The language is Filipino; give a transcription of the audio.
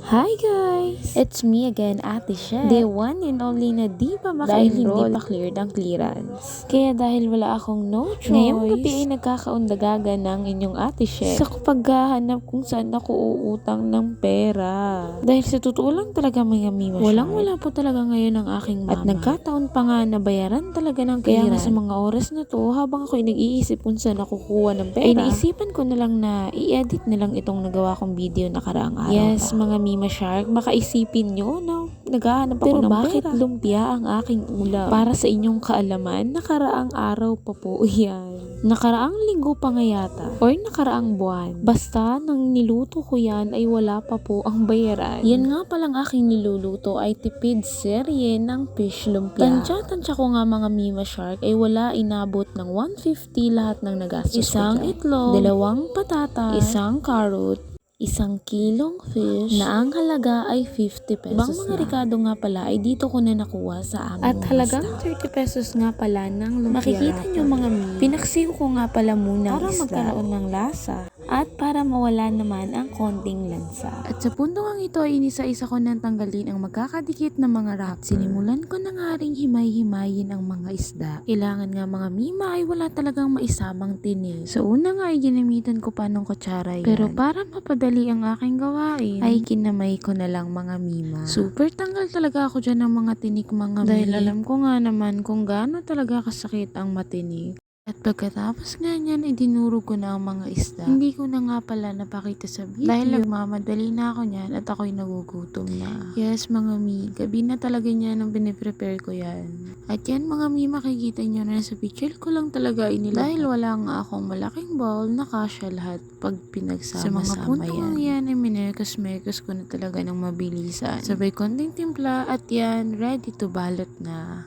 Hi guys! It's me again, Ate Shed. Day 1 and only na di pa maka-enroll. Dahil hindi pa cleared ang clearance. Kaya dahil wala akong no choice, ngayong gabi ay nagkakaundagaga ng inyong Ate Shed sa paghahanap kung saan ako uutang ng pera. Dahil sa totoo lang talaga mga mima, walang-wala po talaga ngayon ang aking mama. At nagkataon pa nga na bayaran talaga ng clearance. Kaya nga sa mga oras na to, habang ako ay nag-iisip kung saan ako kukuha ng pera, ay naisipan ko na lang na i-edit na lang itong nagawa kong video nakaraang araw. Yes, mga Mima Shark, baka isipin nyo na naghahanap ako ng pera. Pero bakit lumpia ang aking ulam? Para sa inyong kaalaman, nakaraang araw pa po yan. Nakaraang linggo pa nga yata. Or nakaraang buwan. Basta nang niluto ko yan ay wala pa po ang bayaran. Yan nga palang aking niluluto ay tipid serye ng fish lumpia. Tansya ko nga mga Mima Shark ay wala inabot ng 150 lahat ng nagastos ko. Isang itlog, 2 patatas, isang carrot, 1 kilong fish na ang halaga ay 50 pesos. Ibang mga Ricardo nga pala ay dito ko na nakuha sa aming. At halagang 30 pesos nga pala ng lumpia. Makikita nyo mga pinaksiw ko nga pala muna para magkaroon ng lasa at para mawala naman ang konting lansa. At sa puntong ito ay inisa-isa ko nang tanggalin ang magkakadikit na mga wrapper. Sinimulan ko na nga ring himay-himayin ang mga isda. Kailangan nga mga mima ay wala talagang maisamang tinik. So una nga ay ginamitan ko pa ng kutsara yan. Pero para mapadali ang aking gawain, ay kinamay ko na lang mga mima. Super tanggal talaga ako dyan ng mga tinik mga mima. Dahil alam ko nga naman kung gaano talaga kasakit ang matinik. At pagkatapos nga niyan, dinurog ko na ang mga isda. Hindi ko na nga pala napakita sa video. Dahil nagmamadali na ako niyan at ako'y nagugutom na. Yes mga mi, gabi na talaga niyan nang piniprepare ko yan. At yan mga mi, makikita nyo na sa picture ko lang talaga inilagay. Dahil wala nga akong malaking bowl na kasya lahat pag pinagsama-sama yan. Sa mga puntong yan ay minerkos-merkos ko na talaga ng mabilisan. Sabay konting timpla at yan, ready to balot na.